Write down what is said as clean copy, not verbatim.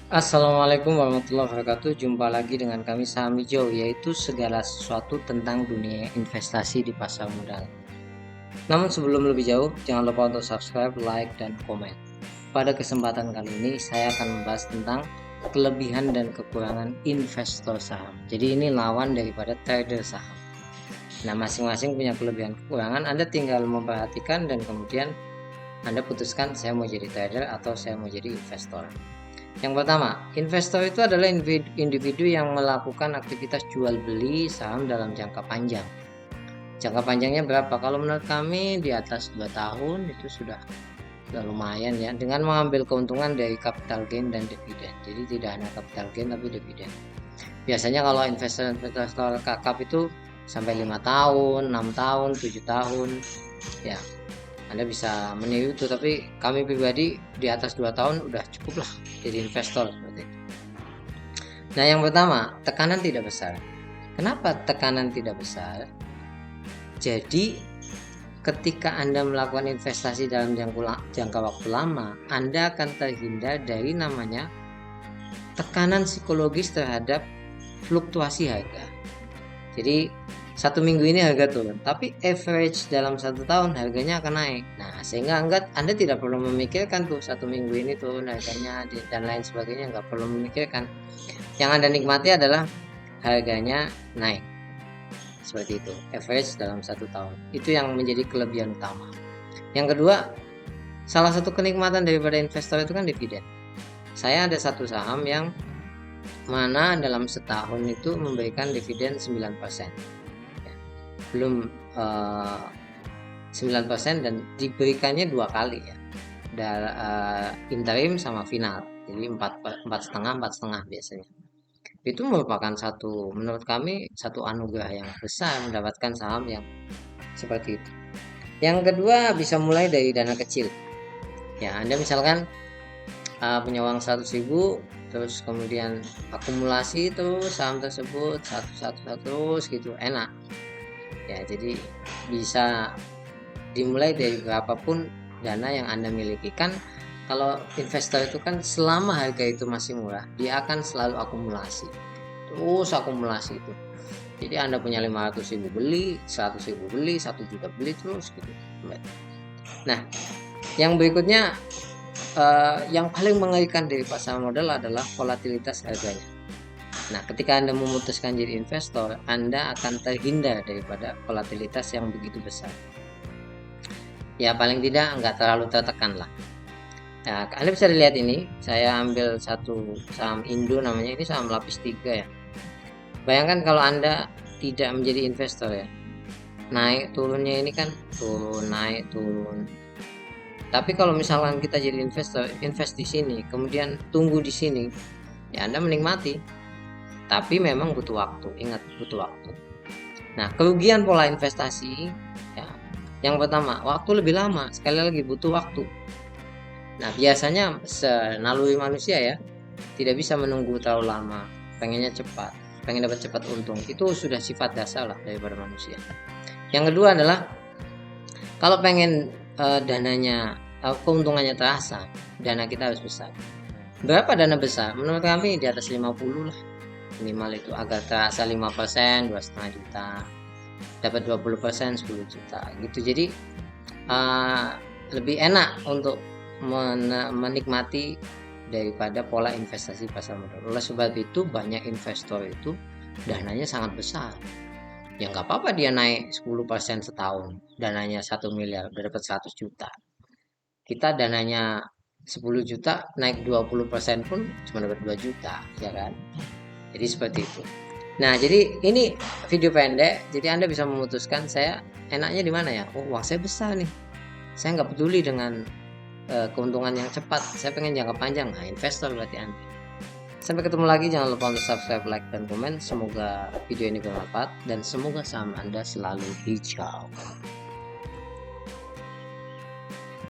Assalamualaikum warahmatullahi wabarakatuh. Jumpa lagi dengan kami Saham Hijau, yaitu segala sesuatu tentang dunia investasi di pasar modal. Namun sebelum lebih jauh, jangan lupa untuk subscribe, like, dan komen. Pada kesempatan kali ini, saya akan membahas tentang kelebihan dan kekurangan investor saham. Jadi ini lawan daripada trader saham. Nah, masing-masing punya kelebihan kekurangan. Anda tinggal memperhatikan dan kemudian Anda putuskan saya mau jadi trader atau saya mau jadi investor. Yang pertama, investor itu adalah individu yang melakukan aktivitas jual beli saham dalam jangka panjang. Jangka panjangnya berapa? Kalau menurut kami di atas 2 tahun itu sudah lumayan ya, dengan mengambil keuntungan dari capital gain dan dividen. Jadi tidak hanya capital gain tapi dividen. Biasanya kalau investor kakap itu sampai 5 tahun, 6 tahun, 7 tahun ya. Anda bisa meniru itu, tapi kami pribadi di atas 2 tahun udah cukup lah jadi investor seperti itu. Nah, yang pertama, tekanan tidak besar. Kenapa tekanan tidak besar? Jadi ketika Anda melakukan investasi dalam jangka waktu lama, Anda akan terhindar dari namanya tekanan psikologis terhadap fluktuasi harga. Jadi 1 minggu ini harga turun, tapi average dalam 1 tahun harganya akan naik. Nah, sehingga Anda tidak perlu memikirkan tuh 1 minggu ini turun harganya dan lain sebagainya, nggak perlu memikirkan. Yang Anda nikmati adalah harganya naik. Seperti itu, average dalam 1 tahun. Itu yang menjadi kelebihan utama. Yang kedua, salah satu kenikmatan daripada investor itu kan dividen. Saya ada satu saham yang mana dalam setahun itu memberikan dividen 9%. Belum 9% dan diberikannya 2 kali ya. Interim sama final. Jadi 4,5 biasanya. Itu merupakan menurut kami satu anugerah yang besar mendapatkan saham yang seperti itu. Yang kedua, bisa mulai dari dana kecil. Ya, Anda misalkan punya uang 100.000, terus kemudian akumulasi itu saham tersebut satu terus gitu, enak. Ya, jadi bisa dimulai dari berapapun dana yang Anda miliki. Kan kalau investor itu kan selama harga itu masih murah, dia akan selalu akumulasi. Terus akumulasi itu. Jadi Anda punya 500.000 beli, 100.000 beli, 1 juta beli terus gitu. Nah, yang berikutnya yang paling mengerikan dari pasar modal adalah volatilitas harganya. Nah, ketika Anda memutuskan jadi investor, Anda akan terhindar daripada volatilitas yang begitu besar. Ya, paling tidak nggak terlalu tertekan lah. Nah, Anda bisa lihat ini, saya ambil satu saham Indo namanya, ini saham lapis 3 ya. Bayangkan kalau Anda tidak menjadi investor ya, naik turunnya ini kan turun, naik turun. Tapi kalau misalkan kita jadi investor, invest di sini, kemudian tunggu di sini, ya Anda menikmati. Tapi memang butuh waktu, ingat butuh waktu. Nah, kerugian pola investasi ya, yang pertama, waktu lebih lama, sekali lagi butuh waktu. Nah, biasanya naluri manusia ya, tidak bisa menunggu terlalu lama, pengennya cepat, pengen dapat cepat untung. Itu sudah sifat dasar lah daripada manusia. Yang kedua adalah kalau pengen dananya keuntungannya terasa, dana kita harus besar. Berapa dana besar? Menurut kami di atas 50 lah. Minimal itu agar terasa 5%, 2,5 juta, dapat 20% 10 juta gitu. Jadi lebih enak untuk menikmati daripada pola investasi pasar modal. Oleh sebab itu banyak investor itu dananya sangat besar. Ya nggak apa-apa dia naik 10% setahun, dananya 1 miliar udah dapat 100 juta. Kita dananya 10 juta naik 20% pun cuma dapat 2 juta, ya kan? Jadi seperti itu. Nah, jadi ini video pendek, jadi Anda bisa memutuskan saya enaknya di mana ya. Oh, uang saya besar nih, saya nggak peduli dengan keuntungan yang cepat, saya pengen jangka panjang. Nah, investor berarti Anda. Sampai ketemu lagi, jangan lupa untuk subscribe, like, dan komen. Semoga video ini bermanfaat dan semoga saham Anda selalu hijau.